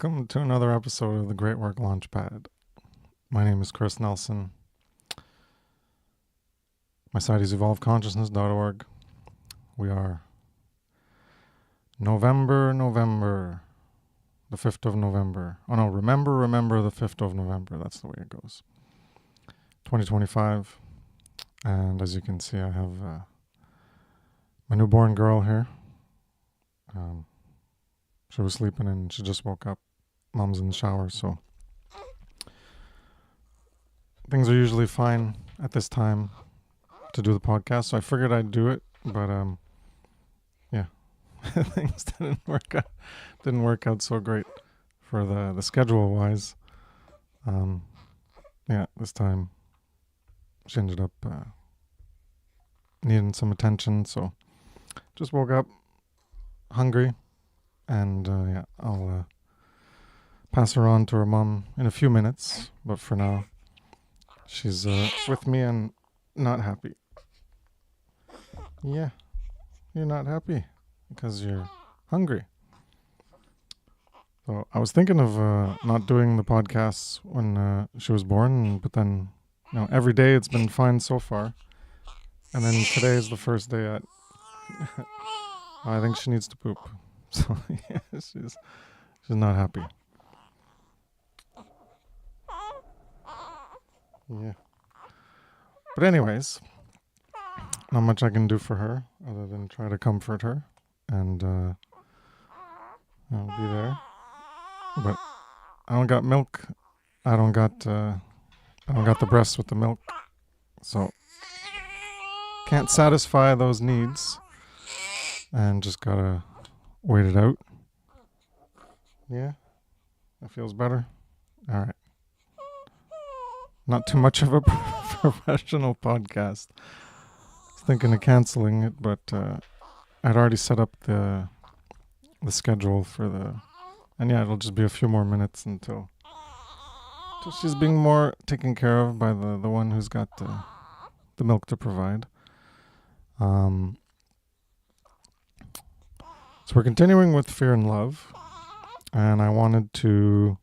Welcome to another episode of the Great Work Launchpad. My name is Kris Nelson. My site is evolveconsciousness.org. We are November, the 5th of November. Oh no, remember the 5th of November. That's the way it goes. 2025. And as you can see, I have my newborn girl here. She was sleeping and she just woke up. Mom's in the shower, so things are usually fine at this time to do the podcast. So I figured I'd do it, but yeah, things didn't work out so great for the schedule wise. Yeah, this time she ended up needing some attention, so just woke up hungry. And yeah, I'll pass her on to her mom in a few minutes. But for now, she's with me and not happy. Yeah, you're not happy because you're hungry. So I was thinking of not doing the podcasts when she was born, but then every day it's been fine so far. And then today is the first day I think she needs to poop. So yeah, she's not happy. Yeah. But anyways, not much I can do for her other than try to comfort her and I'll be there. But I don't got milk. I don't got the breasts with the milk. So can't satisfy those needs and just gotta wait it out. Yeah, that feels better. All right. Not too much of a professional podcast. I was thinking of canceling it, but I'd already set up the schedule for and yeah, it'll just be a few more minutes until she's being more taken care of by the one who's got the milk to provide. So we're continuing with Fear and Love, and I wanted to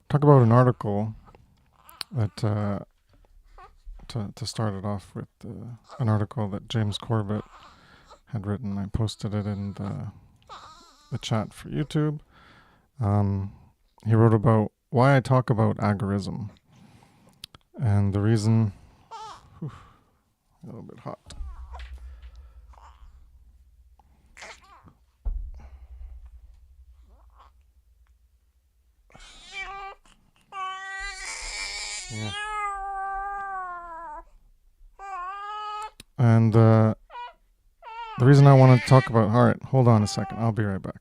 talk about an article that to start it off with, an article that James Corbett had written. I posted it in the chat for YouTube. He wrote about why I talk about agorism, and the reason. A little bit hot. Yeah. And the reason I want to talk about... All right, hold on a second. I'll be right back.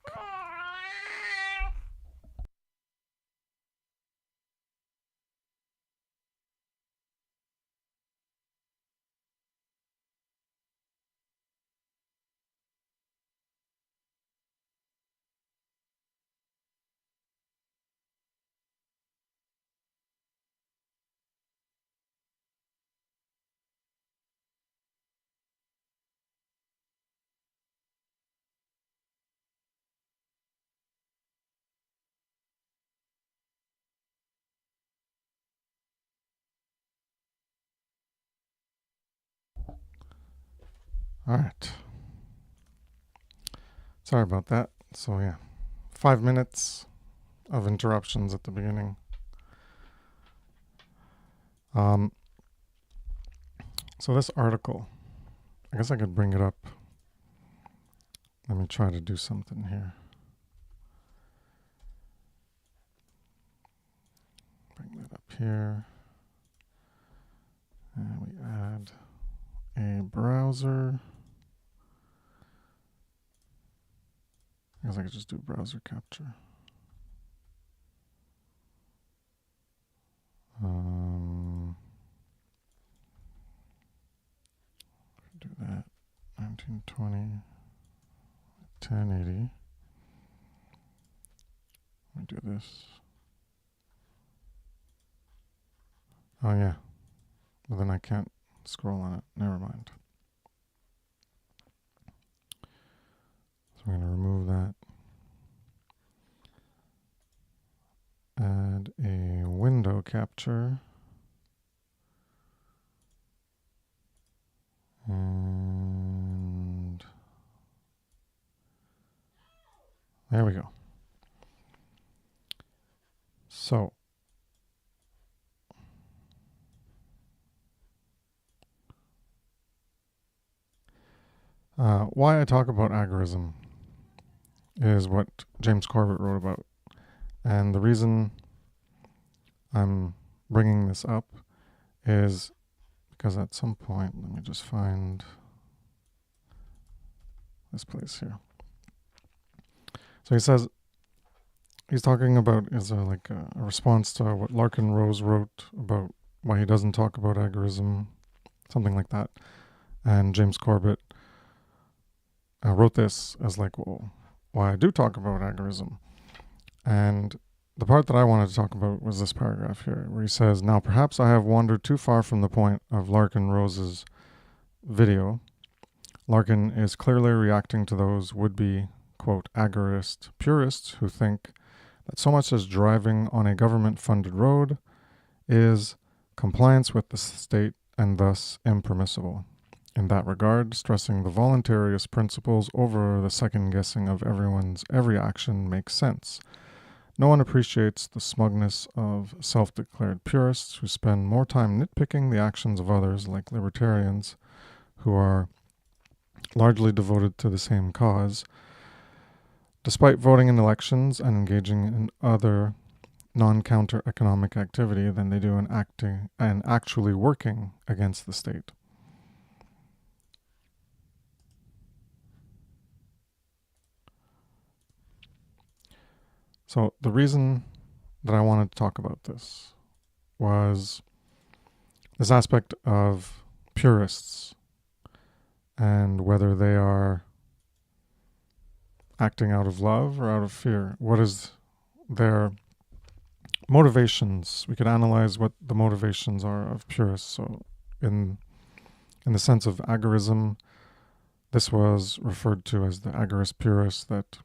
All right. Sorry about that. So yeah, 5 minutes of interruptions at the beginning. So this article, I guess I could bring it up. Let me try to do something here. Bring that up here. And we add a browser. I guess I could just do browser capture. Do that. 1920, 1080. Let me do this. Oh yeah. But then I can't scroll on it. Never mind. So I'm going to remove that. add a window capture. And there we go. So why I talk about agorism is what James Corbett wrote about. And the reason I'm bringing this up is because at some point, let me just find this place here. So he says, he's talking about is a response to what Larkin Rose wrote about why he doesn't talk about agorism, something like that. And James Corbett wrote this as like, well, why I do talk about agorism. And the part that I wanted to talk about was this paragraph here, where he says, now perhaps I have wandered too far from the point of Larkin Rose's video. Larkin is clearly reacting to those would-be, quote, agorist purists who think that so much as driving on a government-funded road is compliance with the state and thus impermissible. In that regard, stressing the voluntarist principles over the second-guessing of everyone's every action makes sense. No one appreciates the smugness of self-declared purists who spend more time nitpicking the actions of others, like libertarians, who are largely devoted to the same cause, despite voting in elections and engaging in other non-counter economic activity than they do in acting and actually working against the state. So the reason that I wanted to talk about this was this aspect of purists and whether they are acting out of love or out of fear. What is their motivations? We could analyze what the motivations are of purists. So in the sense of agorism, this was referred to as the agorist purist, that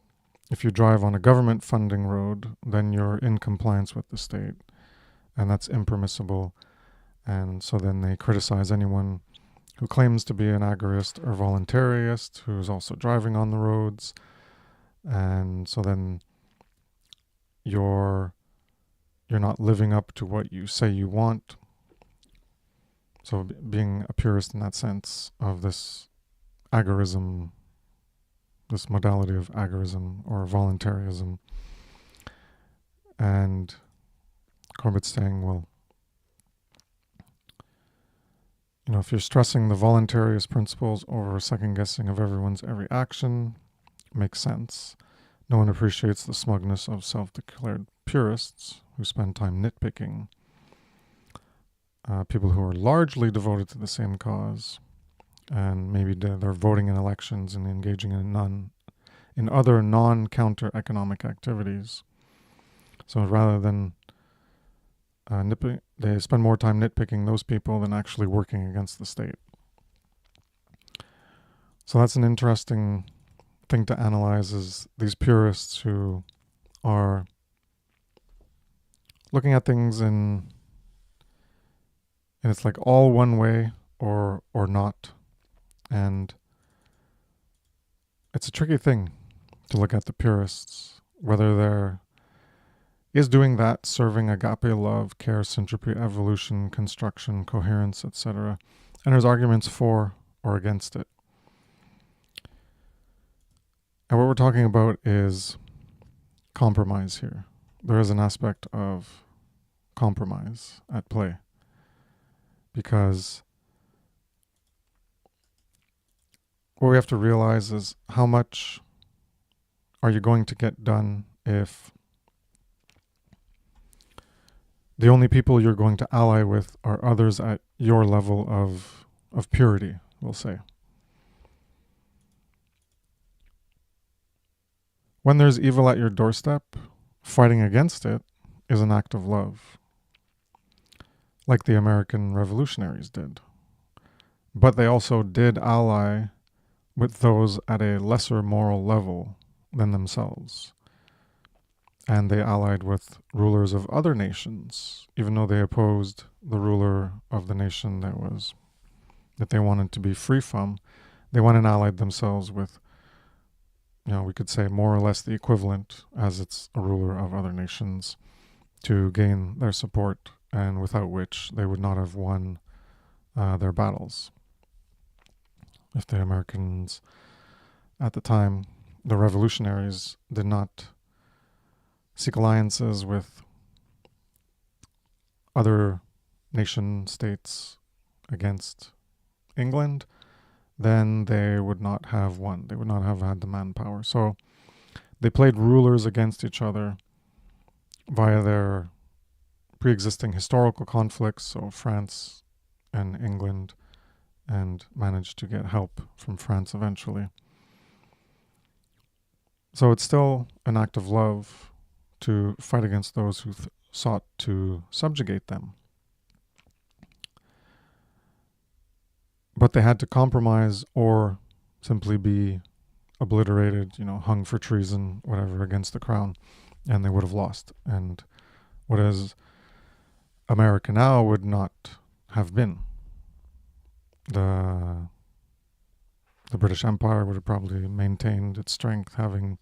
if you drive on a government funding road, then you're in compliance with the state, and that's impermissible. And so then they criticize anyone who claims to be an agorist or voluntarist, who's also driving on the roads. And so then you're not living up to what you say you want. So being a purist in that sense of this agorism, this modality of agorism or voluntarism. And Corbett's saying, well, if you're stressing the voluntarist principles over second guessing of everyone's every action, makes sense. No one appreciates the smugness of self-declared purists who spend time nitpicking. People who are largely devoted to the same cause, and maybe they're voting in elections and engaging in other non-counter economic activities. So rather than they spend more time nitpicking those people than actually working against the state. So that's an interesting thing to analyze, is these purists who are looking at things and it's like all one way or not. And it's a tricky thing to look at the purists, whether they're is doing that serving agape love, care, syntropy, evolution, construction, coherence, etc. And there's arguments for or against it. And what we're talking about is compromise here. There is an aspect of compromise at play, because what we have to realize is how much are you going to get done if the only people you're going to ally with are others at your level of purity, we'll say. When there's evil at your doorstep, fighting against it is an act of love, like the American revolutionaries did. But they also did ally with those at a lesser moral level than themselves. and they allied with rulers of other nations, even though they opposed the ruler of the nation that they wanted to be free from. They went and allied themselves with, we could say more or less the equivalent, as it's a ruler of other nations, to gain their support, and without which they would not have won their battles. If the Americans at the time, the revolutionaries, did not seek alliances with other nation states against England, then they would not have won. They would not have had the manpower. So they played rulers against each other via their pre-existing historical conflicts, so France and England, and managed to get help from France eventually. So it's still an act of love to fight against those who sought to subjugate them. But they had to compromise or simply be obliterated, hung for treason, whatever, against the crown, and they would have lost. And what is America now would not have been. The British Empire would have probably maintained its strength, having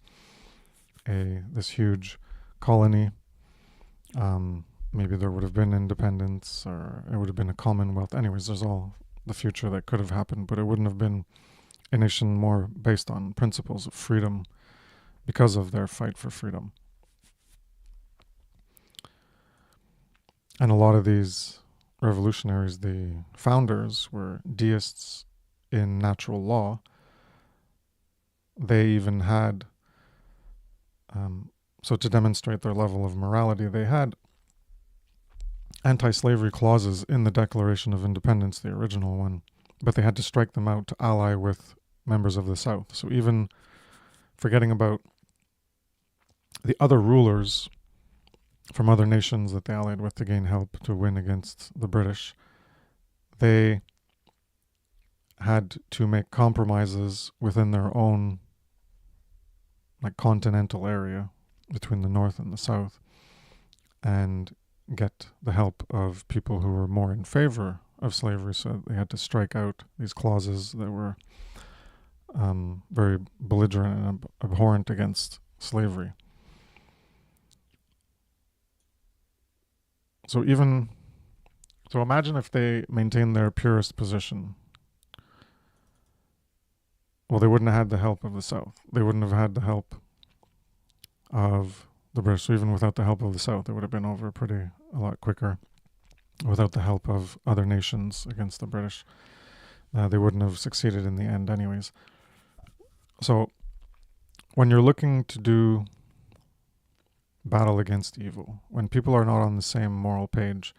this huge colony. Maybe there would have been independence, or it would have been a commonwealth. Anyways, there's all the future that could have happened, but it wouldn't have been a nation more based on principles of freedom because of their fight for freedom. And a lot of these revolutionaries, the founders, were deists in natural law. They even had, so to demonstrate their level of morality, they had anti-slavery clauses in the Declaration of Independence, the original one, but they had to strike them out to ally with members of the South. So even forgetting about the other rulers from other nations that they allied with to gain help to win against the British, they had to make compromises within their own continental area between the North and the South, and get the help of people who were more in favor of slavery. So they had to strike out these clauses that were very belligerent and abhorrent against slavery. So imagine if they maintained their purist position. Well, they wouldn't have had the help of the South. They wouldn't have had the help of the British. So even without the help of the South, they would have been over a lot quicker. Without the help of other nations against the British, they wouldn't have succeeded in the end anyways. So when you're looking to do battle against evil, when people are not on the same moral page,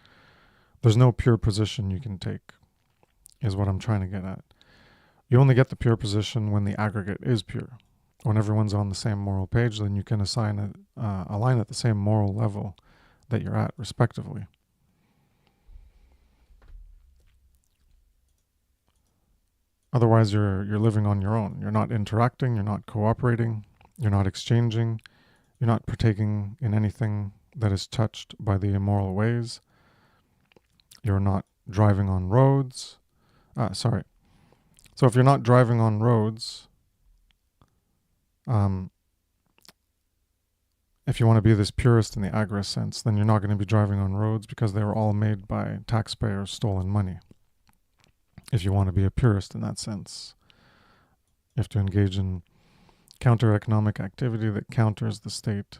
there's no pure position you can take, is what I'm trying to get at. You only get the pure position when the aggregate is pure. When everyone's on the same moral page, then you can align at the same moral level that you're at, respectively. Otherwise, you're living on your own. You're not interacting, you're not cooperating, you're not exchanging, you're not partaking in anything that is touched by the immoral ways. You're not driving on roads. So if you're not driving on roads, if you want to be this purist in the aggregate sense, then you're not going to be driving on roads because they were all made by taxpayers' stolen money. If you want to be a purist in that sense, you have to engage in counter-economic activity that counters the state,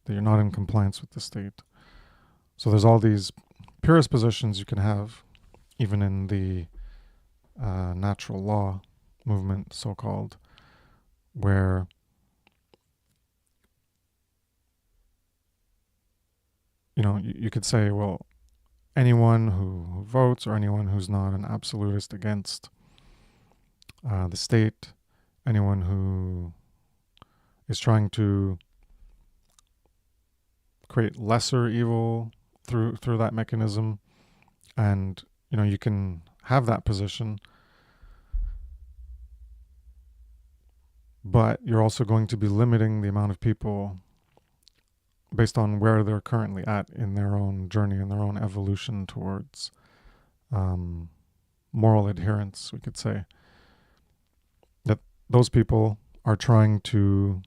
that you're not in compliance with the state. So there's all these purist positions you can have, even in the natural law movement, so-called, where you could say, well, anyone who votes or anyone who's not an absolutist against the state, anyone who is trying to create lesser evil through that mechanism, and you can have that position, but you're also going to be limiting the amount of people based on where they're currently at in their own journey, in their own evolution towards moral adherence, we could say. That those people are trying to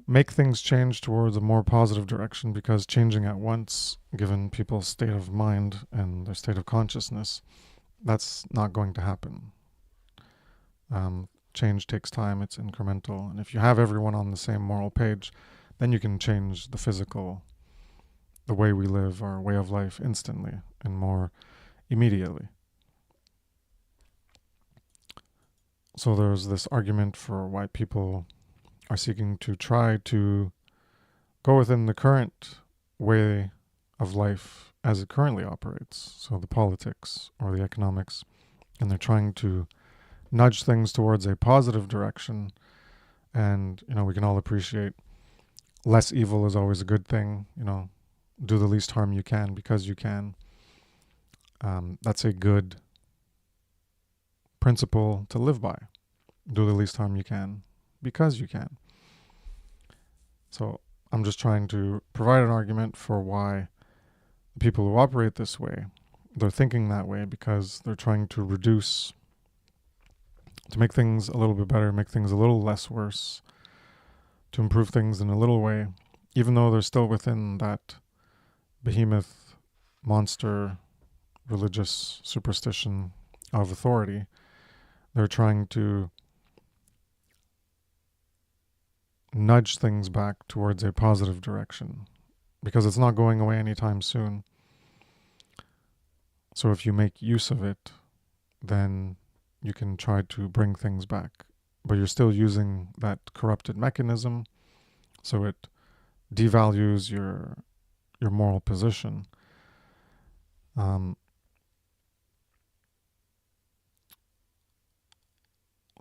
make things change towards a more positive direction, because changing at once, given people's state of mind and their state of consciousness, that's not going to happen. Change takes time, it's incremental, and if you have everyone on the same moral page, then you can change the way we live, our way of life, instantly and more immediately. So there's this argument for why people are seeking to try to go within the current way of life as it currently operates, so the politics or the economics, and they're trying to nudge things towards a positive direction. And, we can all appreciate less evil is always a good thing. Do the least harm you can because you can. That's a good principle to live by. Do the least harm you can because you can. So I'm just trying to provide an argument for why the people who operate this way, they're thinking that way because they're trying to make things a little bit better, make things a little less worse, to improve things in a little way, even though they're still within that behemoth, monster, religious superstition of authority. They're trying to nudge things back towards a positive direction, because it's not going away anytime soon. So if you make use of it, then you can try to bring things back, but you're still using that corrupted mechanism, so it devalues your moral position. So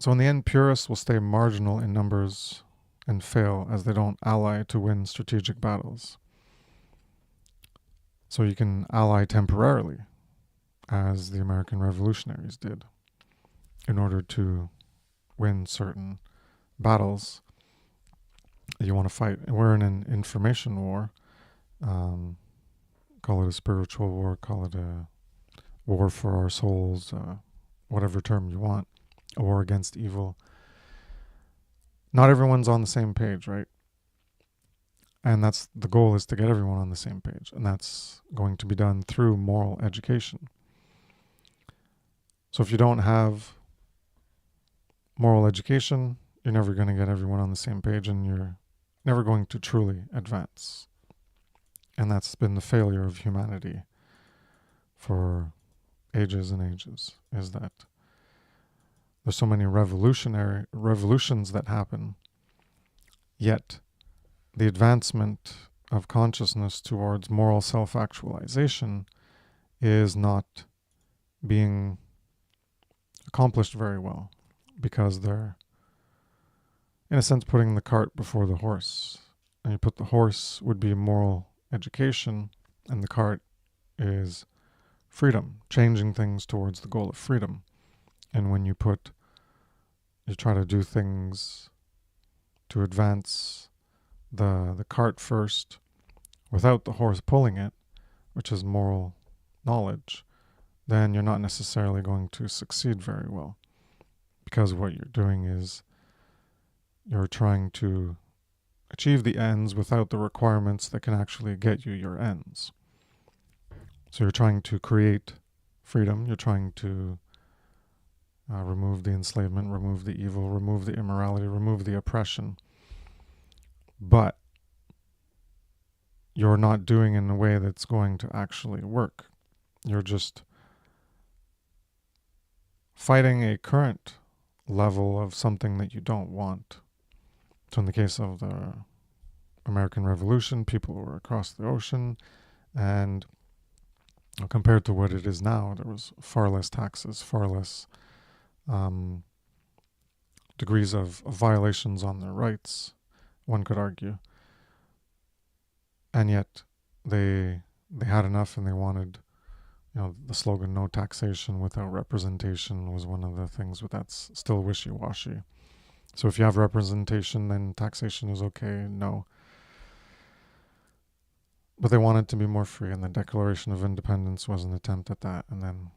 in the end, purists will stay marginal in numbers and fail as they don't ally to win strategic battles. So you can ally temporarily, as the American revolutionaries did, in order to win certain battles that you want to fight. We're in an information war. Call it a spiritual war, call it a war for our souls, whatever term you want, a war against evil. Not everyone's on the same page, right? And that's the goal, is to get everyone on the same page. And that's going to be done through moral education. So if you don't have moral education, you're never going to get everyone on the same page, and you're never going to truly advance. And that's been the failure of humanity for ages and ages, is that there's so many revolutions that happen, yet the advancement of consciousness towards moral self-actualization is not being accomplished very well, because they're, in a sense, putting the cart before the horse. And you put the horse would be moral education, and the cart is freedom, changing things towards the goal of freedom. And when you try to do things to advance the cart first, without the horse pulling it, which is moral knowledge, then you're not necessarily going to succeed very well. Because what you're doing is you're trying to achieve the ends without the requirements that can actually get you your ends. So you're trying to create freedom, you're trying to remove the enslavement, remove the evil, remove the immorality, remove the oppression. But you're not doing it in a way that's going to actually work. You're just fighting a current level of something that you don't want. So in the case of the American Revolution, people were across the ocean, and compared to what it is now, there was far less taxes, far less degrees of violations on their rights, one could argue. And yet they had enough, and they wanted, the slogan "no taxation without representation" was one of the things, but that's still wishy-washy. So if you have representation, then taxation is okay. No. But they wanted to be more free, and the Declaration of Independence was an attempt at that. And then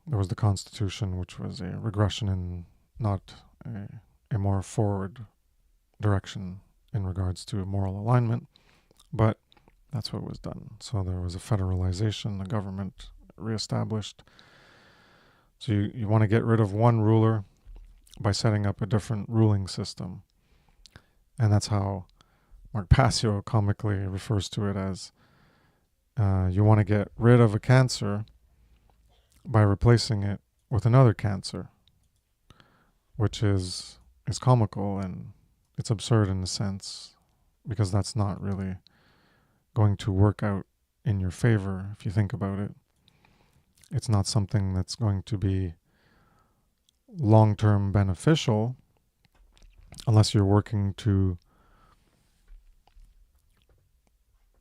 there was the Constitution, which was a regression in not a more forward direction in regards to moral alignment. But that's what was done. So there was a federalization, the government reestablished. So you want to get rid of one ruler by setting up a different ruling system. And that's how Mark Passio comically refers to it as you want to get rid of a cancer by replacing it with another cancer, which is comical, and it's absurd in a sense, because that's not really going to work out in your favor if you think about it. It's not something that's going to be long-term beneficial unless you're working to,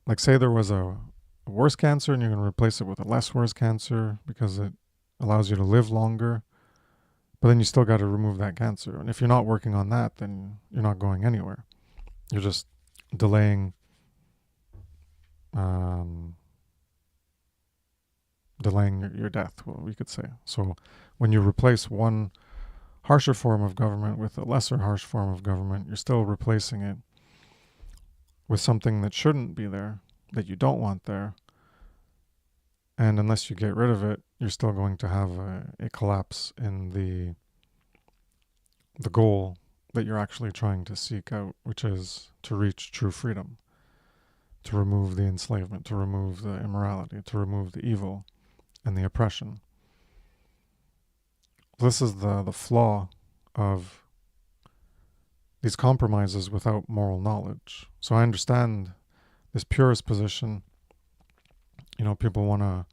like, say there was a worse cancer and you're going to replace it with a less worse cancer because it allows you to live longer, but then you still got to remove that cancer. And if you're not working on that, then you're not going anywhere. You're just delaying your death, well, we could say. So when you replace one harsher form of government with a lesser harsh form of government, you're still replacing it with something that shouldn't be there, that you don't want there. And unless you get rid of it, you're still going to have a collapse in the goal that you're actually trying to seek out, which is to reach true freedom, to remove the enslavement, to remove the immorality, to remove the evil and the oppression. This is the flaw of these compromises without moral knowledge. So I understand this purist position. You know, people want to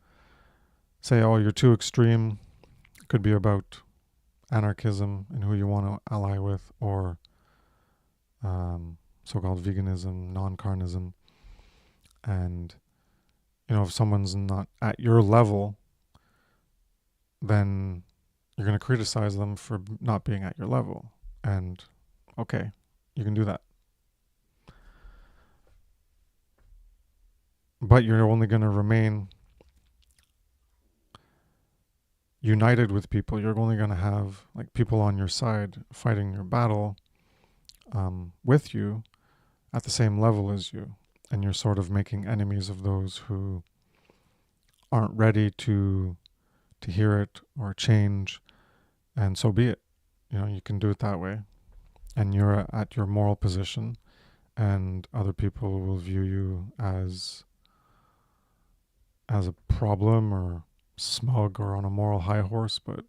say, oh, you're too extreme. It could be about anarchism and who you want to ally with, or so-called veganism, non-carnism. And, you know, if someone's not at your level, then you're going to criticize them for not being at your level. And, okay, you can do that. But you're only going to remain united with people. You're only going to have, like, people on your side fighting your battle with you at the same level as you. And you're sort of making enemies of those who aren't ready to hear it or change. And so be it. You know, you can do it that way. And you're at your moral position, and other people will view you as a problem or smug or on a moral high horse. But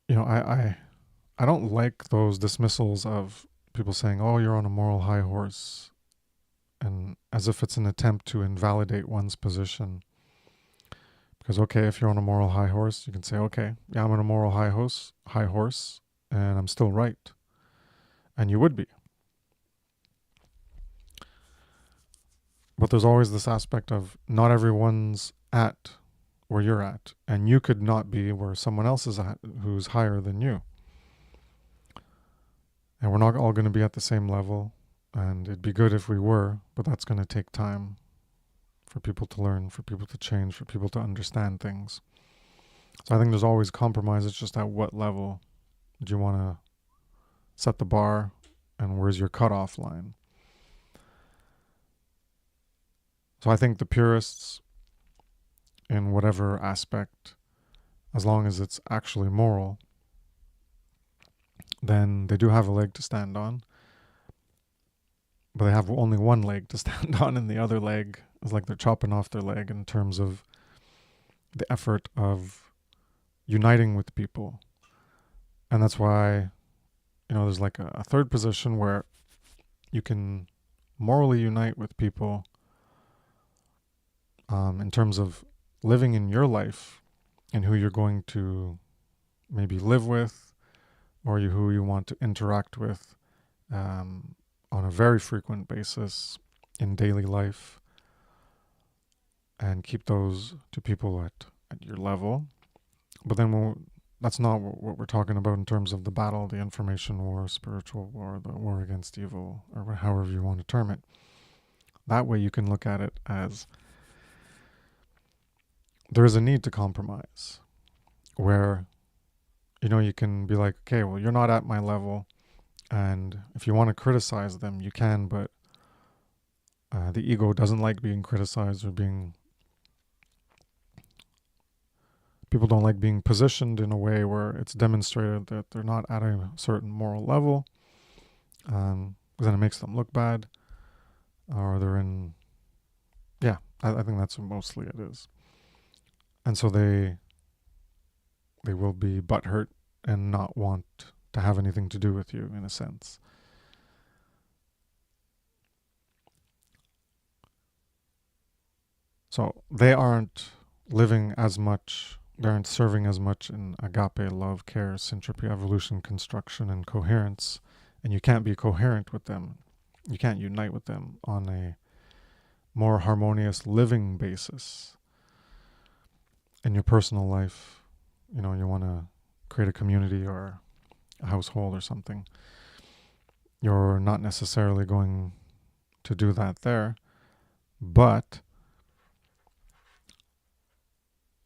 you know, I don't like those dismissals of people saying, oh, you're on a moral high horse, and as if it's an attempt to invalidate one's position. Because, okay, if you're on a moral high horse, you can say, okay, yeah, I'm on a moral high horse, and I'm still right. And you would be. But there's always this aspect of not everyone's at where you're at, and you could not be where someone else is at who's higher than you. And we're not all going to be at the same level, and it'd be good if we were, but that's going to take time for people to learn, for people to change, for people to understand things. So I think there's always compromise. It's just at what level do you want to set the bar, and where's your cutoff line? So I think the purists, in whatever aspect, as long as it's actually moral, then they do have a leg to stand on. But they have only one leg to stand on, and the other leg is like they're chopping off their leg in terms of the effort of uniting with people. And that's why, you know, there's like a third position where you can morally unite with people in terms of living in your life and who you're going to maybe live with, or who you want to interact with on a very frequent basis in daily life. and keep those to people at your level. But then that's not what we're talking about in terms of the battle, the information war, spiritual war, the war against evil, or however you want to term it. That way you can look at it as there is a need to compromise, where, you can be like, okay, well, you're not at my level, and if you want to criticize them, you can, but the ego doesn't like being criticized or people don't like being positioned in a way where it's demonstrated that they're not at a certain moral level, because then it makes them look bad, or they're in, I think that's what mostly it is. And so they will be butthurt and not want to have anything to do with you, in a sense. So they aren't living as much, they aren't serving as much in agape, love, care, syntropy, evolution, construction, and coherence. And you can't be coherent with them. You can't unite with them on a more harmonious living basis in your personal life. You want to create a community or a household or something. You're not necessarily going to do that there, but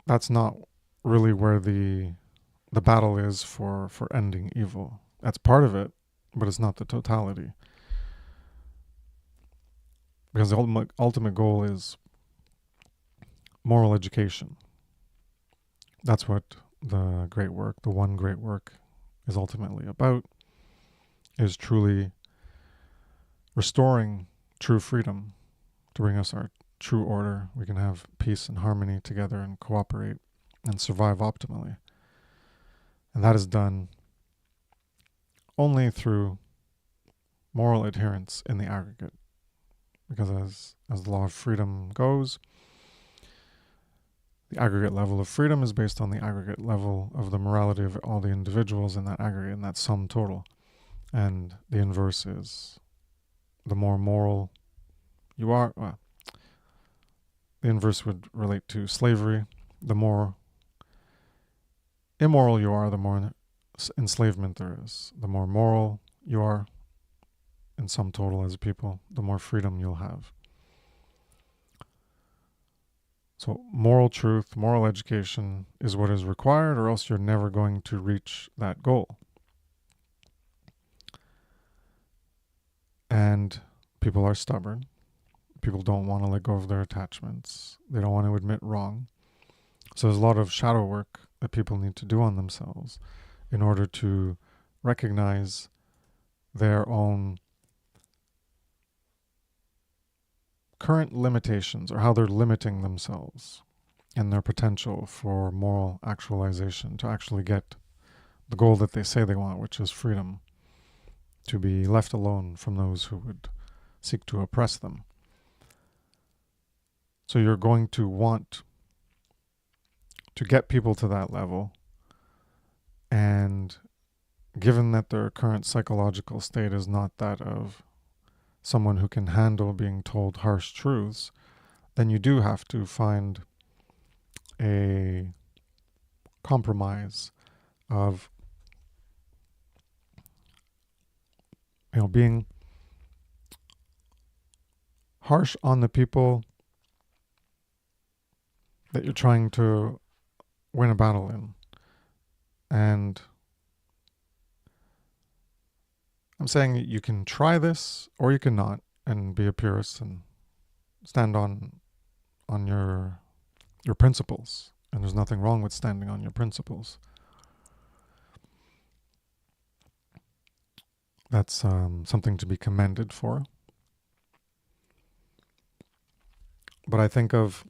that's not really where the battle is for ending evil. That's part of it, but it's not the totality. Because the ultimate goal is moral education. That's what the great work, the one great work, is ultimately about, is truly restoring true freedom to bring us our true order. We can have peace and harmony together and cooperate and survive optimally. And that is done only through moral adherence in the aggregate. Because as the law of freedom goes, the aggregate level of freedom is based on the aggregate level of the morality of all the individuals in that aggregate, in that sum total. And the inverse is, the more moral you are, the inverse would relate to slavery. The more immoral you are, the more enslavement there is. The more moral you are, in sum total as a people, the more freedom you'll have. So moral truth, moral education is what is required, or else you're never going to reach that goal. And people are stubborn. People don't want to let go of their attachments. They don't want to admit wrong. So there's a lot of shadow work that people need to do on themselves in order to recognize their own current limitations, or how they're limiting themselves and their potential for moral actualization to actually get the goal that they say they want, which is freedom, to be left alone from those who would seek to oppress them. So you're going to want to get people to that level, and given that their current psychological state is not that of someone who can handle being told harsh truths, then you do have to find a compromise of, being harsh on the people that you're trying to win a battle in. And I'm saying you can try this, or you can not, and be a purist and stand on your principles. And there's nothing wrong with standing on your principles. That's something to be commended for. But I think of,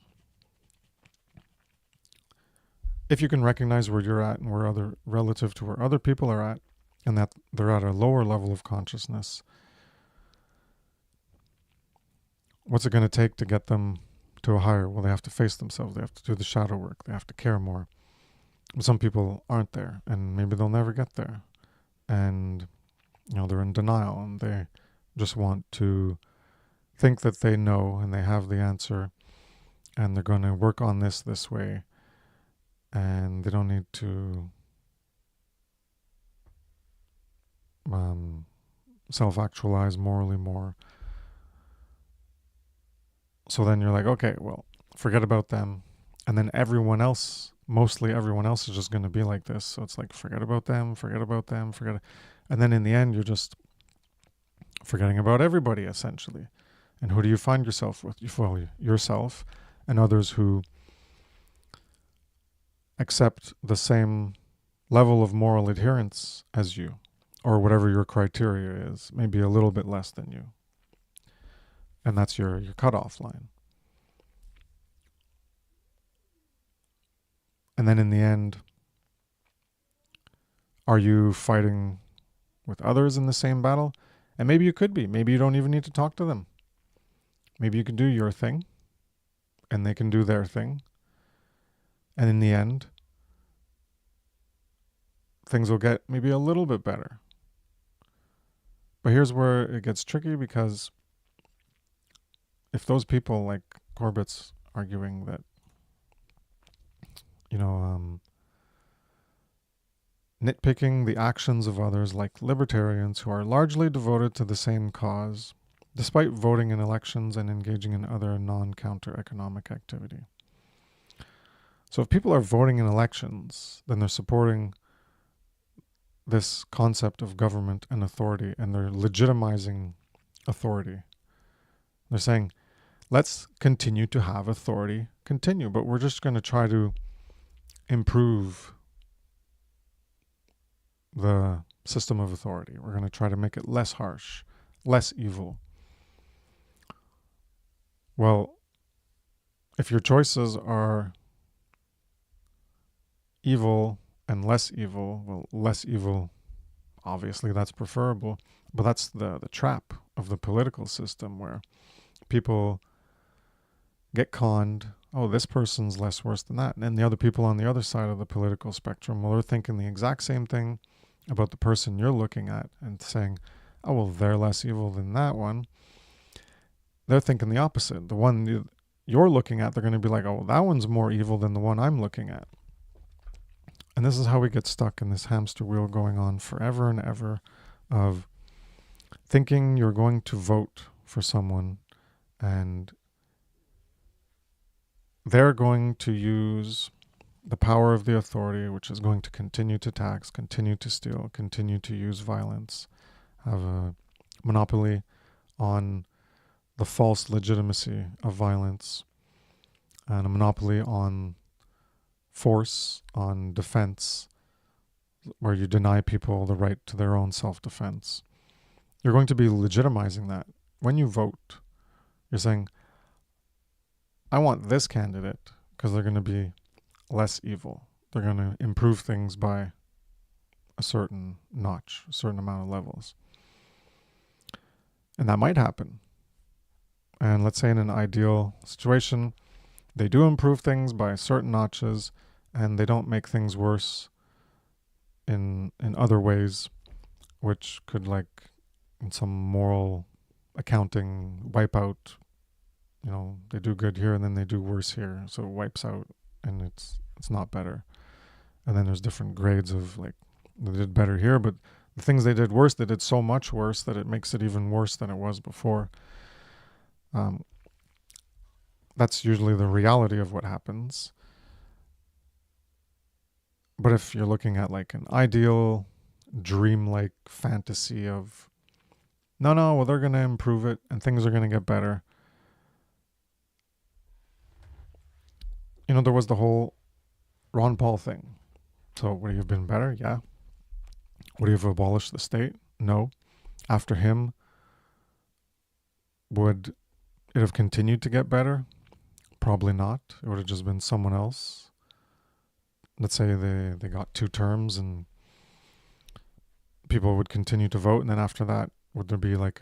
if you can recognize where you're at and where relative to where other people are at, and that they're at a lower level of consciousness, what's it going to take to get them to a higher? Well, they have to face themselves. They have to do the shadow work. They have to care more. But some people aren't there, and maybe they'll never get there. And, they're in denial, and they just want to think that they know and they have the answer, and they're going to work on this way, and they don't need to self-actualize morally more. So then you're like, okay, well, forget about them. And then everyone else, mostly everyone else, is just going to be like this. So it's like, forget about them, forget about them, forget. And then in the end, you're just forgetting about everybody, essentially. And who do you find yourself with? You find yourself and others who accept the same level of moral adherence as you, or whatever your criteria is, maybe a little bit less than you. And that's your cutoff line. And then in the end, are you fighting with others in the same battle? And maybe you could be. Maybe you don't even need to talk to them. Maybe you can do your thing, and they can do their thing. And in the end, things will get maybe a little bit better. But here's where it gets tricky, because if those people like Corbett's arguing that, nitpicking the actions of others, like libertarians who are largely devoted to the same cause, despite voting in elections and engaging in other non-counter economic activity. So if people are voting in elections, then they're supporting this concept of government and authority, and they're legitimizing authority. They're saying, let's continue to have authority continue, but we're just going to try to improve the system of authority. We're going to try to make it less harsh, less evil. Well, if your choices are evil and less evil, well, less evil, obviously that's preferable, but that's the trap of the political system, where people get conned. Oh, this person's less worse than that. And then the other people on the other side of the political spectrum, well, they're thinking the exact same thing about the person you're looking at and saying, oh, well, they're less evil than that one. They're thinking the opposite. The one you're looking at, they're going to be like, oh, that one's more evil than the one I'm looking at. And this is how we get stuck in this hamster wheel going on forever and ever, of thinking you're going to vote for someone and they're going to use the power of the authority, which is going to continue to tax, continue to steal, continue to use violence, have a monopoly on the false legitimacy of violence, and a monopoly on force, on defense, where you deny people the right to their own self-defense. You're going to be legitimizing that. When you vote, you're saying, I want this candidate because they're going to be less evil. They're going to improve things by a certain notch, a certain amount of levels. And that might happen. And let's say in an ideal situation, they do improve things by certain notches and they don't make things worse in other ways, which could, like, in some moral accounting, wipe out, they do good here and then they do worse here. So it wipes out and it's not better. And then there's different grades of, like, they did better here, but the things they did worse, they did so much worse that it makes it even worse than it was before. That's usually the reality of what happens. But if you're looking at like an ideal, dreamlike fantasy of, well, they're going to improve it and things are going to get better. There was the whole Ron Paul thing. So would he have been better? Yeah. Would he have abolished the state? No. After him, would it have continued to get better? Probably not. It would have just been someone else. Let's say they got 2 terms and people would continue to vote. And then after that, would there be like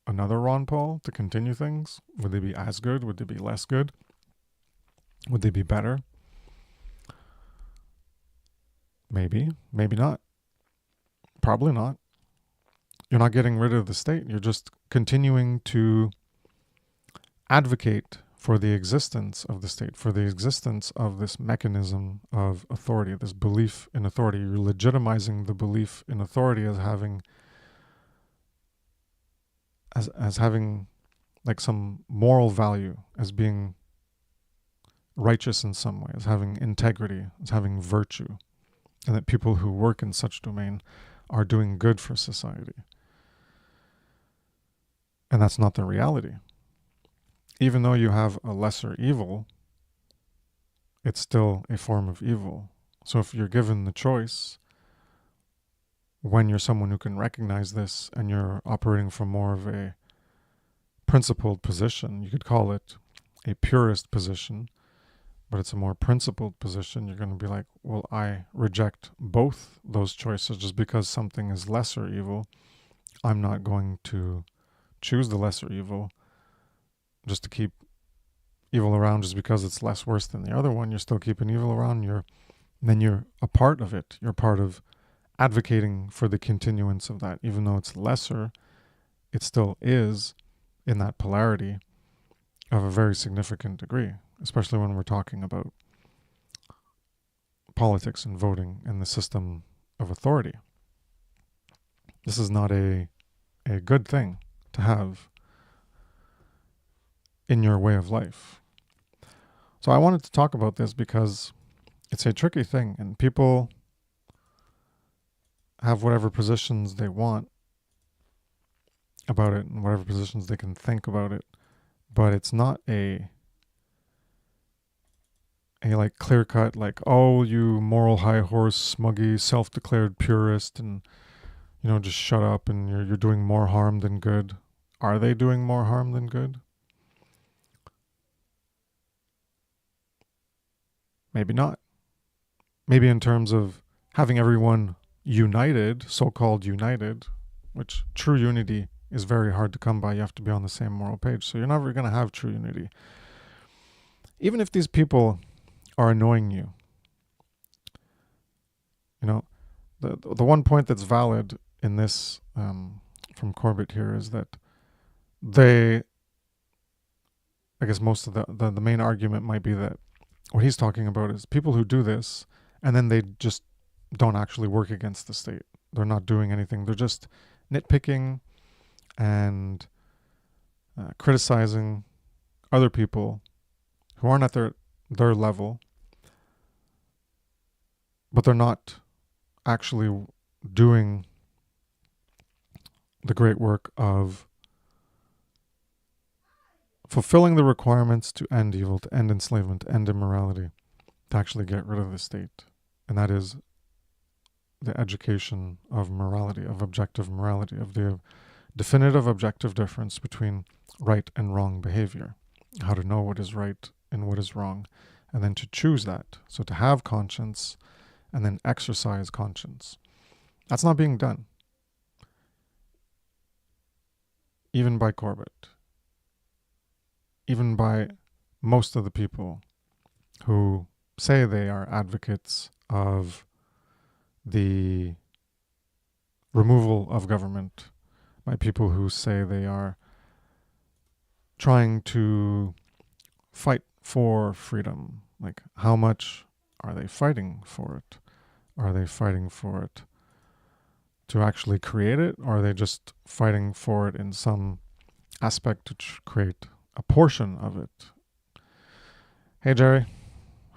another Ron Paul to continue things? Would they be as good? Would they be less good? Would they be better? Maybe, maybe not. Probably not. You're not getting rid of the state. You're just continuing to advocate for the existence of the state, for the existence of this mechanism of authority, this belief in authority. You're legitimizing the belief in authority as having like some moral value, as being righteous in some way, as having integrity, as having virtue, and that people who work in such domain are doing good for society. And that's not the reality. Even though you have a lesser evil, it's still a form of evil. So if you're given the choice, when you're someone who can recognize this and you're operating from more of a principled position, you could call it a purist position, but it's a more principled position. You're going to be like, well, I reject both those choices. Just because something is lesser evil, I'm not going to choose the lesser evil just to keep evil around just because it's less worse than the other one. You're still keeping evil around. Then you're a part of it. You're part of advocating for the continuance of that. Even though it's lesser, it still is in that polarity of a very significant degree, especially when we're talking about politics and voting and the system of authority. This is not a good thing to have in your way of life. So I wanted to talk about this because it's a tricky thing, and people have whatever positions they want about it and whatever positions they can think about it, but it's not a like clear-cut, like, oh, you moral high horse, smuggy, self-declared purist, and just shut up and you're doing more harm than good. Are they doing more harm than good? Maybe not. Maybe in terms of having everyone united, so-called united, which true unity is very hard to come by. You have to be on the same moral page. So you're never going to have true unity. Even if these people are annoying you, the one point that's valid in this from Corbett here is that I guess most of the main argument might be that what he's talking about is people who do this and then they just don't actually work against the state. They're not doing anything. They're just nitpicking and criticizing other people who aren't at their level, but they're not actually doing the great work of fulfilling the requirements to end evil, to end enslavement, to end immorality, to actually get rid of the state. And that is the education of morality, of objective morality, of the definitive objective difference between right and wrong behavior, how to know what is right and what is wrong, and then to choose that. So to have conscience and then exercise conscience. That's not being done, even by Corbett, even by most of the people who say they are advocates of the removal of government, by people who say they are trying to fight for freedom. Like, how much are they fighting for it? Are they fighting for it to actually create it, or are they just fighting for it in some aspect to create a portion of it? Hey, Jerry.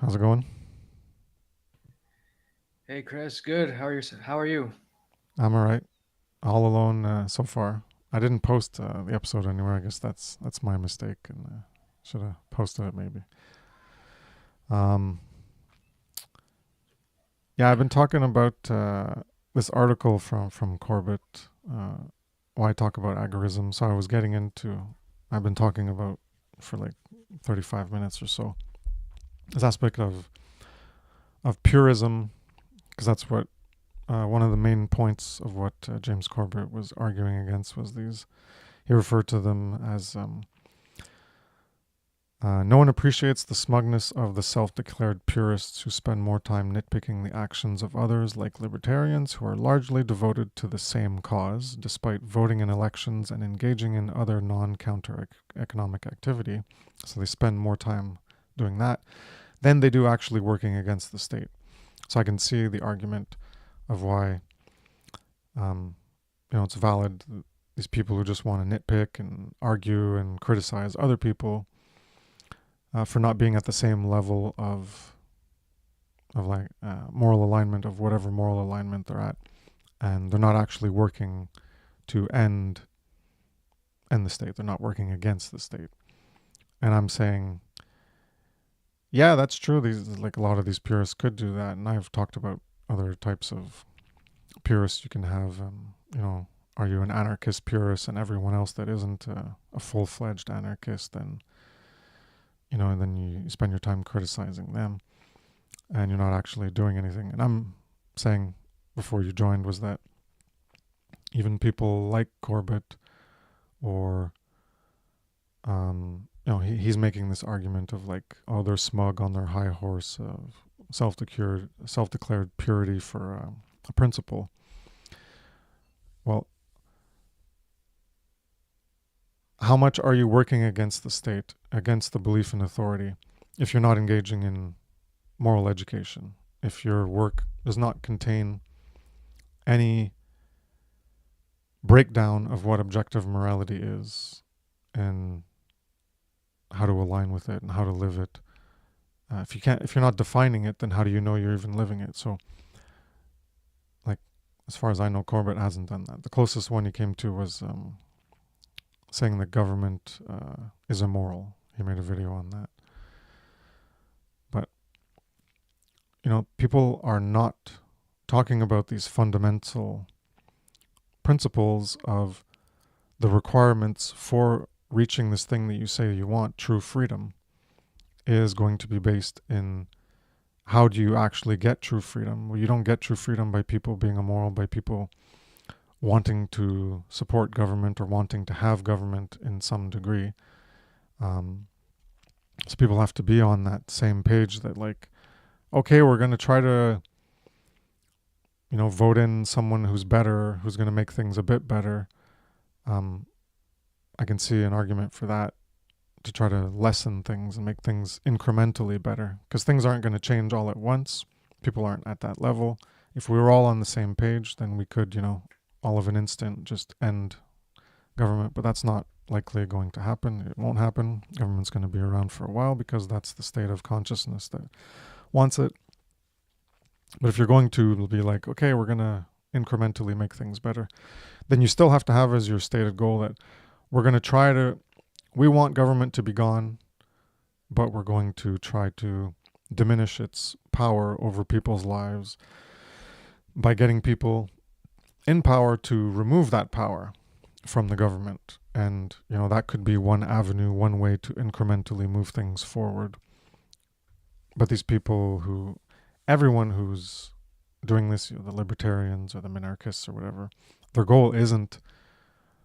How's it going? Hey, Kris. Good. How are you? I'm all right. All alone so far. I didn't post the episode anywhere. I guess that's my mistake, and should have posted it maybe. Yeah, I've been talking about this article from Corbett. Why talk about agorism? So I've been talking about for like 35 minutes or so this aspect of purism, because that's what one of the main points of what James Corbett was arguing against was these. He referred to them as No one appreciates the smugness of the self-declared purists who spend more time nitpicking the actions of others, like libertarians, who are largely devoted to the same cause, despite voting in elections and engaging in other non-counter economic activity. So they spend more time doing that than they do actually working against the state. So I can see the argument of why, it's valid. These people who just want to nitpick and argue and criticize other people for not being at the same level of moral alignment, of whatever moral alignment they're at, and they're not actually working to end the state. They're not working against the state. And I'm saying, yeah, that's true. These, like, a lot of these purists could do that, and I've talked about other types of purists. You can have, are you an anarchist purist, and everyone else that isn't a full-fledged anarchist, then and then you spend your time criticizing them, and you're not actually doing anything. And I'm saying before you joined was that even people like Corbett, or he's making this argument of like, oh, they're smug on their high horse of self-declared purity for a principle. Well, how much are you working against the state, against the belief in authority, if you're not engaging in moral education, if your work does not contain any breakdown of what objective morality is and how to align with it and how to live it? If you're not defining it, then how do you know you're even living it? So, like, as far as I know, Corbett hasn't done that. The closest one he came to was saying that government is immoral. He made a video on that. But, people are not talking about these fundamental principles of the requirements for reaching this thing that you say you want, true freedom, is going to be based in how do you actually get true freedom. Well, you don't get true freedom by people being immoral, by people wanting to support government or wanting to have government in some degree. So people have to be on that same page that, like, okay, we're going to try to, vote in someone who's better, who's going to make things a bit better. I can see an argument for that, to try to lessen things and make things incrementally better, because things aren't going to change all at once. People aren't at that level. If we were all on the same page, then we could, all of an instant just end government, but that's not likely going to happen. It won't happen. Government's going to be around for a while because that's the state of consciousness that wants it. But if you're going to be like, okay, we're going to incrementally make things better, then you still have to have as your stated goal that we're going to we want government to be gone, but we're going to try to diminish its power over people's lives by getting people in power to remove that power from the government. And, that could be one avenue, one way to incrementally move things forward. But these people everyone who's doing this, the libertarians or the minarchists or whatever, their goal isn't,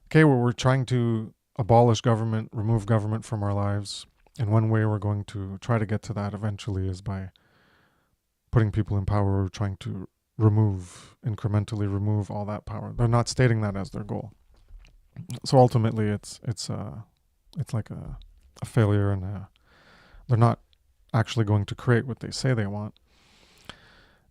okay, well, we're trying to abolish government, remove government from our lives. And one way we're going to try to get to that eventually is by putting people in power, trying to incrementally remove all that power. They're not stating that as their goal. So ultimately it's like a failure, and they're not actually going to create what they say they want.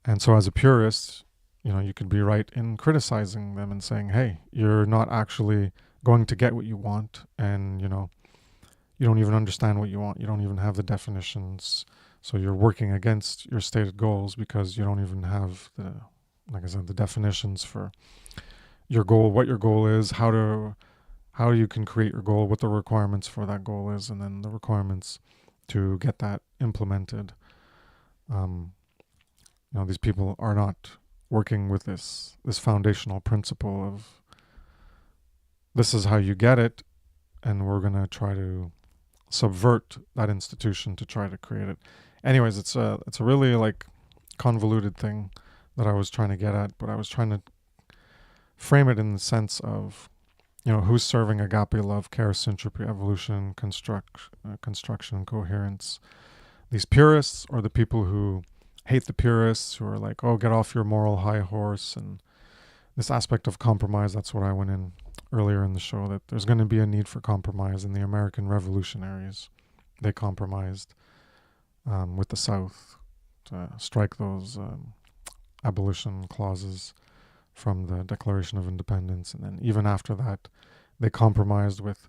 And so as a purist, you could be right in criticizing them and saying, hey, you're not actually going to get what you want, and you don't even understand what you want. You don't even have the definitions. So you're working against your stated goals because you don't even have the definitions for your goal, what your goal is, how you can create your goal, what the requirements for that goal is, and then the requirements to get that implemented. These people are not working with this foundational principle of, this is how you get it, and we're going to try to subvert that institution to try to create it. Anyways, it's a really like convoluted thing that I was trying to get at, but I was trying to frame it in the sense of who's serving agape love, care, syntropy, evolution, construction, coherence? These purists, or the people who hate the purists, who are like, oh, get off your moral high horse, and this aspect of compromise. That's what I went in earlier in the show, that there's going to be a need for compromise. In the American revolutionaries, they compromised with the South to strike those abolition clauses from the Declaration of Independence. And then even after that, they compromised with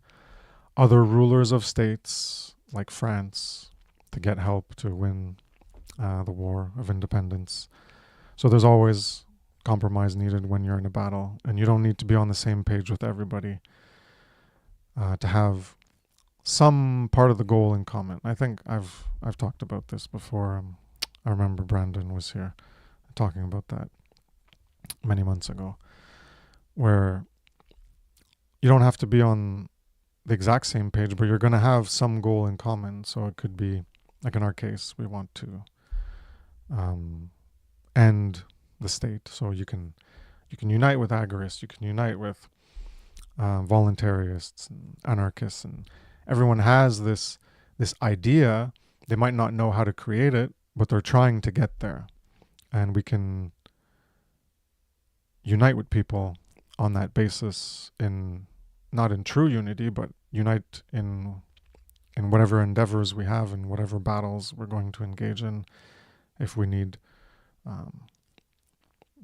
other rulers of states like France to get help to win the War of Independence. So there's always compromise needed when you're in a battle, and you don't need to be on the same page with everybody to have some part of the goal in common. I think I've talked about this before. I remember Brandon was here talking about that many months ago, where you don't have to be on the exact same page, but you're going to have some goal in common. So it could be, like in our case, we want to end the state. So you can unite with agorists, you can unite with voluntarists and anarchists, and everyone has this idea. They might not know how to create it, but they're trying to get there, and we can unite with people on that basis, in not in true unity, but unite in whatever endeavors we have and whatever battles we're going to engage in, if we need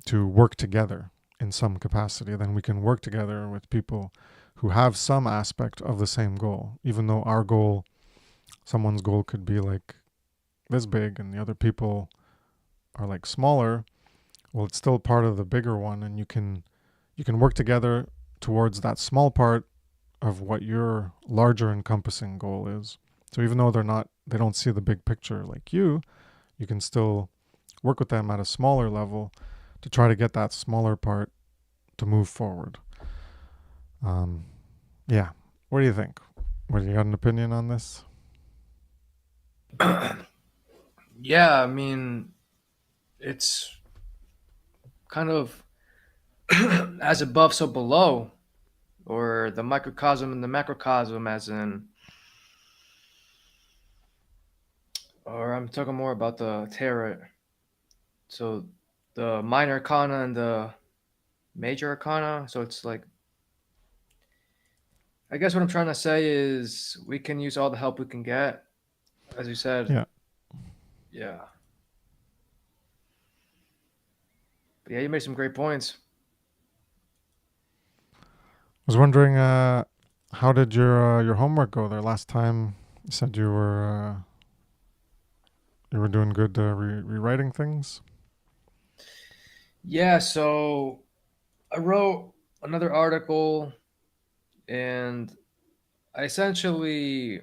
to work together in some capacity. Then we can work together with people who have some aspect of the same goal, even though our goal, someone's goal could be like this big and the other people are like smaller. Well, it's still part of the bigger one, and you can work together towards that small part of what your larger encompassing goal is. So even though they don't see the big picture like you can still work with them at a smaller level to try to get that smaller part to move forward. Yeah. What do you think? What, you got an opinion on this? Yeah, I mean, it's kind of as above, so below, or the microcosm and the macrocosm, as in, or I'm talking more about the tarot. So the minor arcana and the major arcana. So it's like, I guess what I'm trying to say is we can use all the help we can get, as you said. Yeah. Yeah. But yeah, you made some great points. I was wondering, how did your homework go there last time? You said you were doing good rewriting things. Yeah, so I wrote another article, and I essentially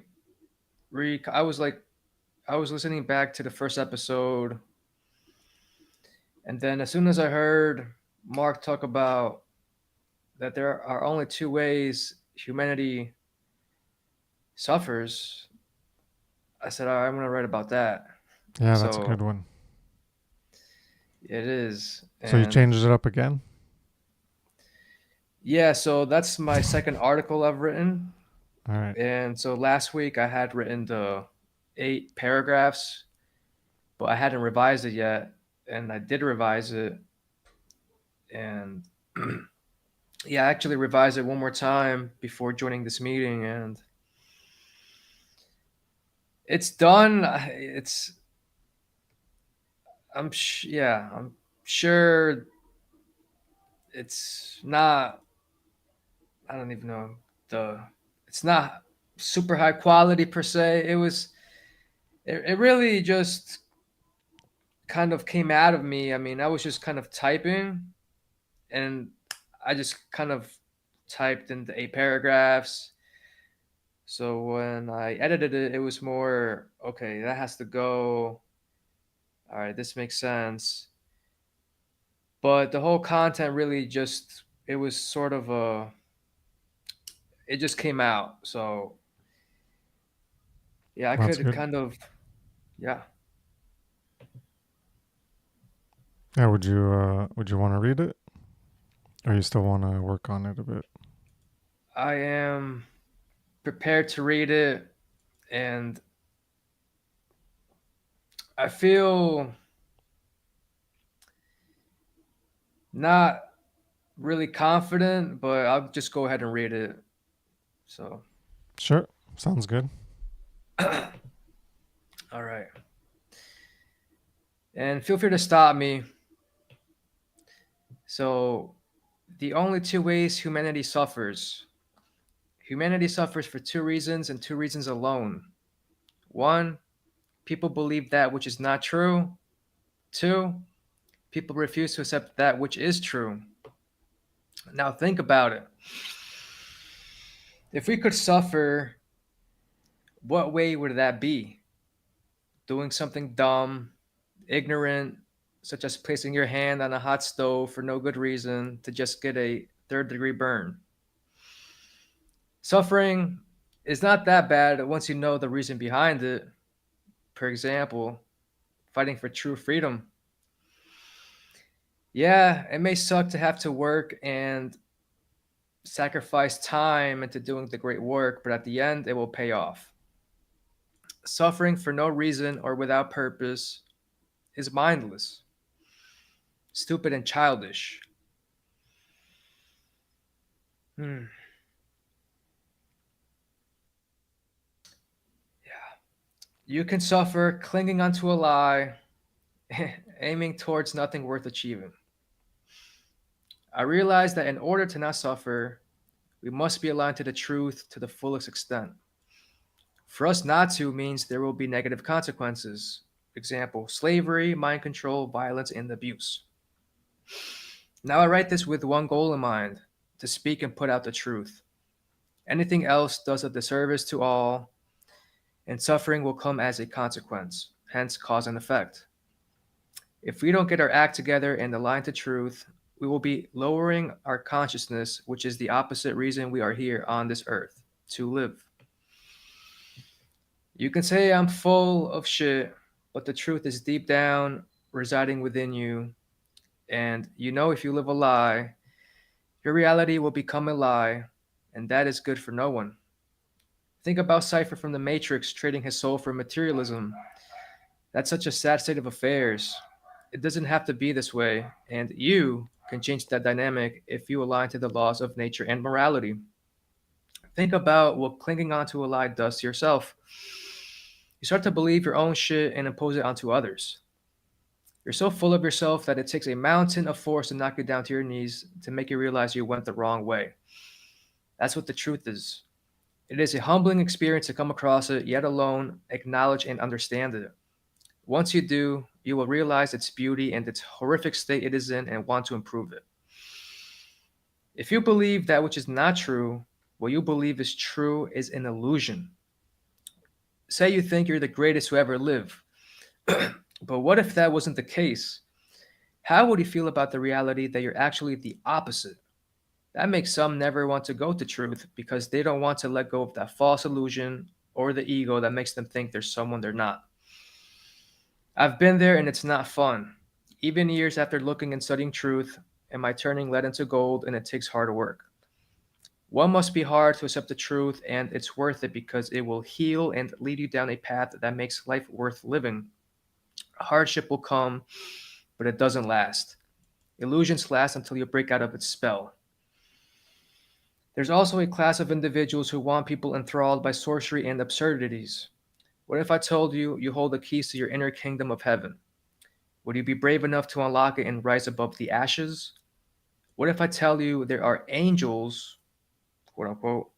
I was listening back to the first episode, and then as soon as I heard Mark talk about that there are only two ways humanity suffers, I said, all right, I'm going to write about that. Yeah, that's a good So one. it is. So you And changed it up again? yeah, so that's my second article I've written. All right. And so last week I had written the 8 paragraphs, but I hadn't revised it yet. And I did revise it. And yeah, I actually revised it one more time before joining this meeting. And it's done. I'm sure it's not, I don't even know, it's not super high quality per se. It really just kind of came out of me. I mean, I was just kind of typing, and I just kind of typed in the 8 paragraphs. So when I edited it, it was more, okay, that has to go. All right, this makes sense. But the whole content really just, it was sort of it just came out. So yeah, I That's could good. kind of, yeah. Yeah, would you want to read it, or you still want to work on it a bit? I am prepared to read it, and I feel not really confident, but I'll just go ahead and read it. So, Sure. Sounds good. all right. And feel free to stop me. So, the only two ways humanity suffers for two reasons and two reasons alone. One, people believe that which is not true. Two, people refuse to accept that which is true. Now, think about it. If we could suffer, what way would that be? Doing something dumb, ignorant, such as placing your hand on a hot stove for no good reason to just get a third-degree burn. Suffering is not that bad once you know the reason behind it. For example, fighting for true freedom. Yeah, it may suck to have to work and sacrifice time into doing the great work, but at the end, it will pay off. Suffering for no reason or without purpose is mindless, stupid, and childish. Hmm. You can suffer clinging onto a lie, aiming towards nothing worth achieving. I realize that in order to not suffer, we must be aligned to the truth to the fullest extent. For us not to means there will be negative consequences. Example, slavery, mind control, violence, and abuse. Now I write this with one goal in mind to speak and put out the truth. Anything else does a disservice to all, and suffering will come as a consequence, hence cause and effect. If we don't get our act together and align to truth, we will be lowering our consciousness, which is the opposite reason we are here on this earth to live. You can say I'm full of shit, but the truth is deep down, residing within you. And you know, if you live a lie, your reality will become a lie, and that is good for no one. Think about Cypher from the Matrix trading his soul for materialism. That's such a sad state of affairs. It doesn't have to be this way, and you can change that dynamic if you align to the laws of nature and morality. Think about what clinging onto a lie does to yourself. You start to believe your own shit and impose it onto others. You're so full of yourself that it takes a mountain of force to knock you down to your knees to make you realize you went the wrong way. That's what the truth is. It is a humbling experience to come across it, yet alone acknowledge and understand it. Once you do, you will realize its beauty and its horrific state it is in and want to improve it. If you believe that which is not true, what you believe is true is an illusion. Say you think you're the greatest who ever lived, but what if that wasn't the case? How would you feel about the reality that you're actually the opposite? That makes some never want to go to truth because they don't want to let go of that false illusion or the ego that makes them think they're someone they're not. I've been there and it's not fun. Even years after looking and studying truth, am I turning lead into gold and it takes hard work. One must be hard to accept the truth and it's worth it because it will heal and lead you down a path that makes life worth living. Hardship will come, but it doesn't last. Illusions last until you break out of its spell. There's also a class of individuals who want people enthralled by sorcery and absurdities. What if I told you you hold the keys to your inner kingdom of heaven? Would you be brave enough to unlock it and rise above the ashes? What if I tell you there are angels, quote unquote,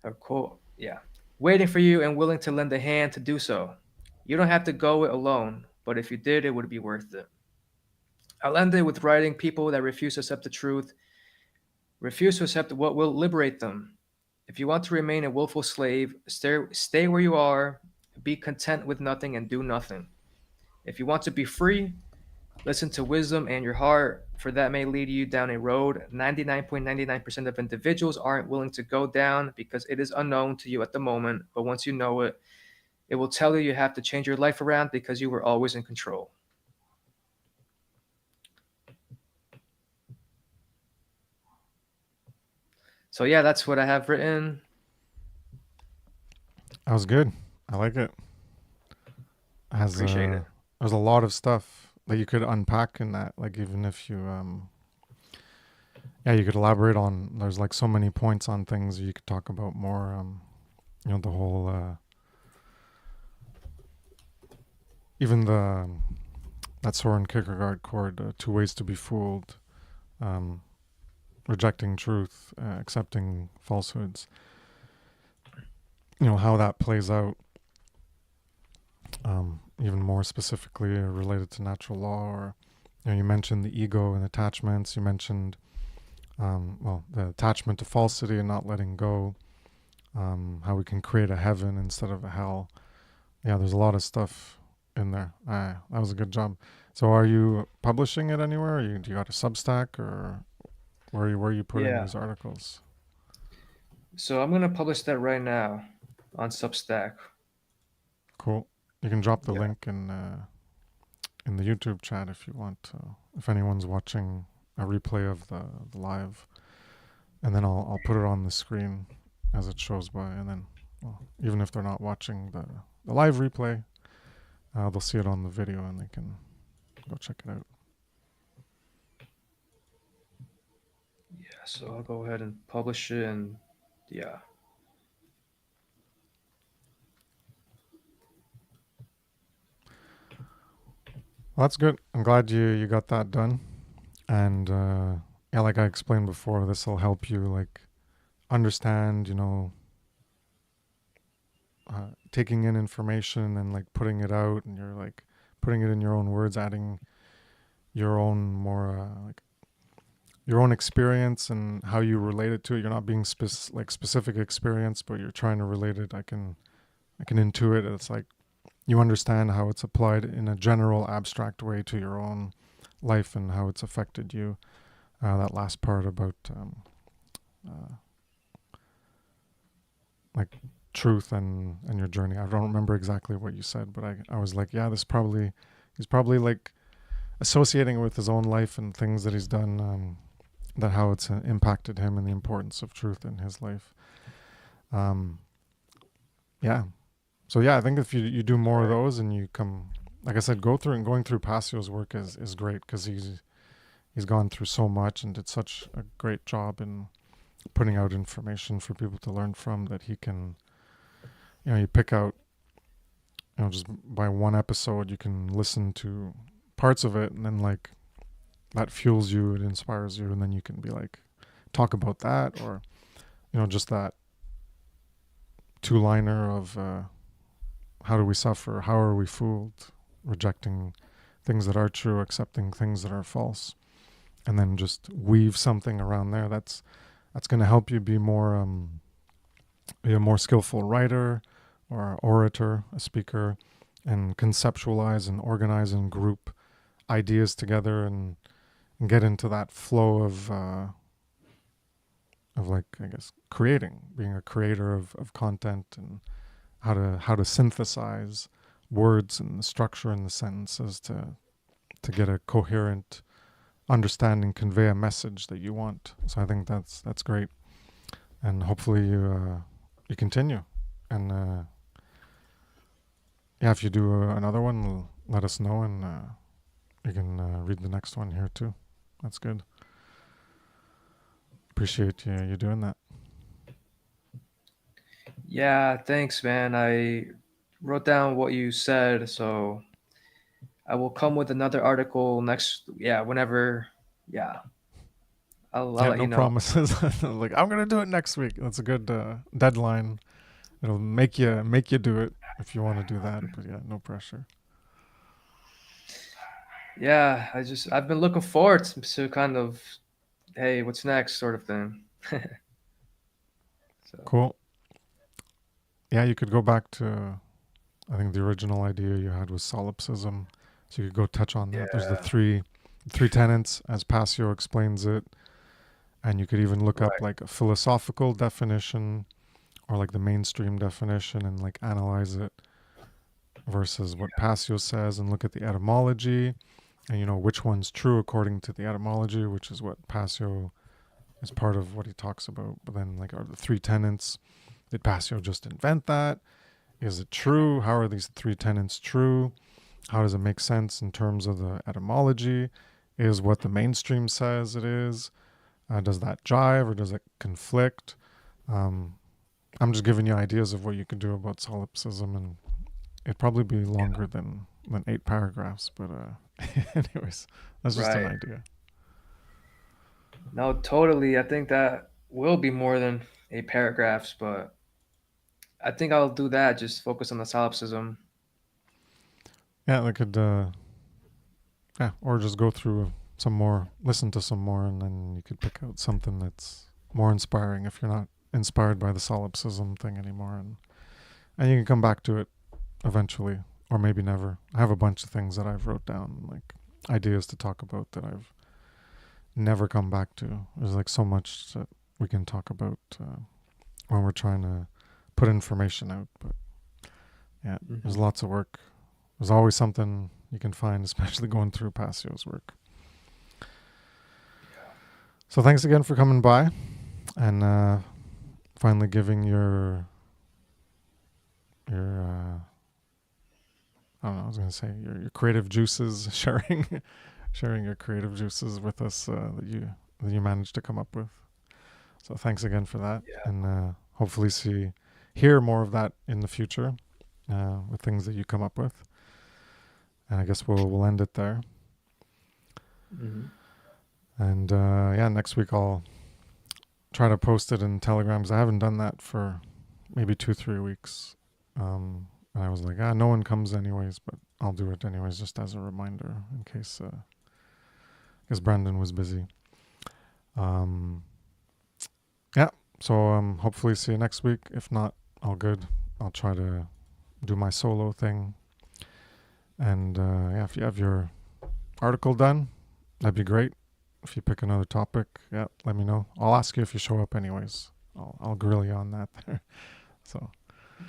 or quote, yeah, waiting for you and willing to lend a hand to do so? You don't have to go it alone, but if you did, it would be worth it. I'll end it with writing people that refuse to accept the truth, refuse to accept what will liberate them. If you want to remain a willful slave, stay where you are, be content with nothing and do nothing. If you want to be free, listen to wisdom and your heart, for that may lead you down a road 99.99% of individuals aren't willing to go down because it is unknown to you at the moment, but once you know it, it will tell you you have to change your life around because you were always in control. So yeah, that's what I have written. That was good. I like it. Has Appreciate it. there's a lot of stuff that you could unpack in that. Like even if you yeah, you could elaborate on. There's like so many points on things you could talk about more. You know, the whole even the that Soren Kierkegaard chord, two ways to be fooled, um, rejecting truth, accepting falsehoods. You know how that plays out. Even more specifically related to natural law, or you know, you mentioned the ego and attachments. You mentioned well, the attachment to falsity and not letting go. How we can create a heaven instead of a hell. Yeah, there's a lot of stuff in there. That was a good job. So, are you publishing it anywhere? Do you got a Substack, or where are you putting Yeah. these articles? So I'm gonna publish that right now on Substack. Cool. You can drop the Yeah. link in the YouTube chat if you want. If anyone's watching a replay of the live, and then I'll put it on the screen as it shows by, and then well, even if they're not watching the live replay, they'll see it on the video and they can go check it out. Yeah. So I'll go ahead and publish it, and yeah. Well, that's good. I'm glad you got that done. And yeah, like I explained before, this will help you like understand, you know, taking in information and like putting it out, and you're like putting it in your own words, adding your own more like your own experience and how you relate it to it. You're not being like specific experience, but you're trying to relate it. I can intuit. It's like you understand how it's applied in a general abstract way to your own life and how it's affected you. That last part about uh, like truth and your journey. I don't remember exactly what you said, but I was like, yeah, he's probably like associating it with his own life and things that he's done, that how it's impacted him and the importance of truth in his life. Um, yeah. So yeah, I think if you do more of Right. those and you come, like I said, going through Passio's work is great because he's gone through so much and did such a great job in putting out information for people to learn from, that he can, you know, you pick out, you know, just by one episode you can listen to parts of it, and then like that fuels you, it inspires you, and then you can be like talk about that, or you know, just that two liner of how do we suffer, how are we fooled, rejecting things that are true, accepting things that are false, and then just weave something around there that's going to help you be a more skillful writer or orator, a speaker, and conceptualize and organize and group ideas together, and get into that flow of like, I guess, creating, being a creator of content, and how to synthesize words and the structure in the sentences to get a coherent understanding, convey a message that you want. So I think that's great, and hopefully you continue, and yeah, if you do another one, let us know, and you can read the next one here too. That's good. Appreciate you doing that. Yeah. Thanks, man. I wrote down what you said, so I will come with another article next. Yeah. Whenever. Yeah. I'll Yeah, let no you know. promises. Like I'm gonna do it next week. That's a good deadline. It'll make you do it if you want to do that. But yeah, no pressure. Yeah. I've been looking forward to kind of, hey, what's next sort of thing. So Cool. Yeah, you could go back to, I think the original idea you had was solipsism, so you could go touch on that. There's the yeah. three tenets as Passio explains it, and you could even look up Right. like a philosophical definition or like the mainstream definition and like analyze it versus what Passio says, and look at the etymology, and you know which one's true according to the etymology, which is what Passio is part of what he talks about. But then, like, are the three tenets, did Passio just invent that? Is it true? How are these three tenets true? How does it make sense in terms of the etymology? Is what the mainstream says it is? Does that jive or does it conflict? I'm just giving you ideas of what you could do about solipsism, and it'd probably be longer than 8 paragraphs. But anyways, that's just an Right. idea. No, totally. I think that will be more than 8 paragraphs, but I think I'll do that. Just focus on the solipsism. Yeah, I could, yeah, or just go through some more, listen to some more, and then you could pick out something that's more inspiring if you're not inspired by the solipsism thing anymore, and you can come back to it eventually, or maybe never. I have a bunch of things that I've wrote down, like ideas to talk about that I've never come back to. There's like so much that we can talk about when we're trying to put information out, but yeah, there's lots of work. There's always something you can find, especially going through Passio's work. So thanks again for coming by and finally giving your I don't know, I was going to say your creative juices, sharing your creative juices with us that you managed to come up with. So thanks again for that, Yeah. and hopefully hear more of that in the future with things that you come up with. And I guess we'll end it there. Mm-hmm. And yeah, next week I'll try to post it in Telegram, because I haven't done that for maybe 2-3 weeks. And I was like, no one comes anyways, but I'll do it anyways, just as a reminder in case Brandon was busy. Yeah, so hopefully see you next week. If not, all good. I'll try to do my solo thing. And yeah, if you have your article done, that'd be great. If you pick another topic, yeah, let me know. I'll ask you if you show up anyways. I'll grill you on that there. So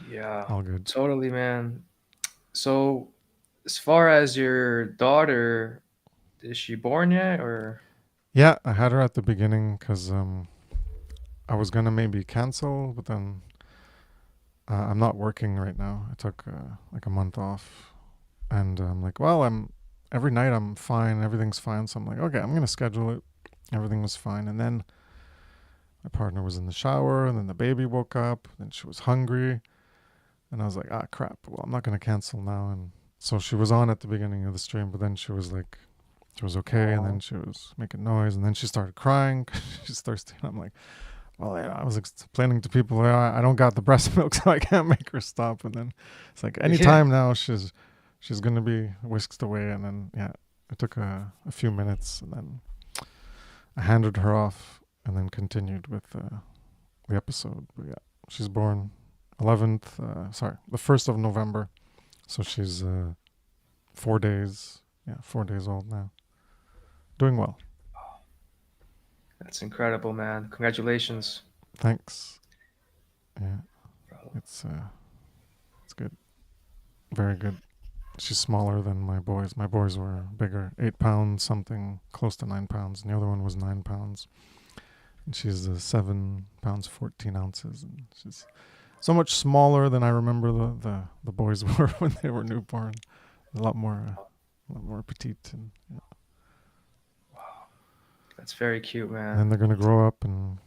Yeah, all good. totally, man. So, as far as your daughter, is she born yet, or? Yeah, I had her at the beginning because I was gonna maybe cancel, but then I'm not working right now. I took like a month off, and I'm like, well, every night I'm fine, everything's fine. So I'm like, okay, I'm gonna schedule it. Everything was fine, and then my partner was in the shower, and then the baby woke up, and she was hungry, and I was like, crap. Well, I'm not gonna cancel now, and so she was on at the beginning of the stream, but then she was like, she was okay, and then she was making noise, and then she started crying. She's thirsty, and I'm like, well, yeah, I was explaining to people, I don't got the breast milk, so I can't make her stop. And then it's like anytime now she's gonna be whisked away, and then yeah, it took a few minutes, and then I handed her off, and then continued with the episode. But yeah, she's born the 1st of November, so she's 4 days, 4 days old now. Doing well. That's incredible, man. Congratulations. Thanks. Yeah, it's good, very good. She's smaller than my boys. My boys were bigger, 8 pounds something, close to 9 pounds, and the other one was 9 pounds. And she's 7 pounds 14 ounces, and she's so much smaller than I remember the boys were when they were newborn. A lot more petite, and yeah. That's very cute, man. And then they're gonna grow up and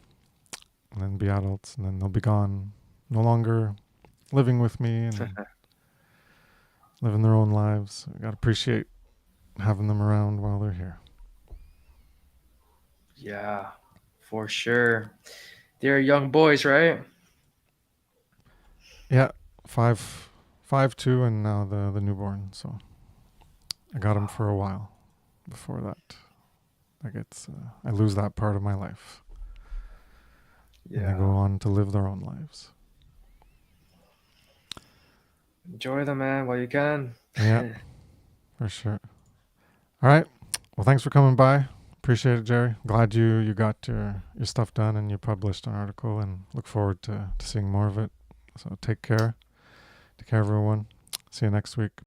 then be adults, and then they'll be gone, no longer living with me and living their own lives. I gotta appreciate having them around while they're here. Yeah, for sure. They're young boys, right? Yeah, 5'2", and now the newborn. So I got them for a while. Before that, I lose that part of my life, and they go on to live their own lives. Enjoy them, man, while you can. Yeah, for sure. All right. Well, thanks for coming by. Appreciate it, Jerry. Glad you got your stuff done and you published an article, and look forward to seeing more of it. So take care. Take care, everyone. See you next week.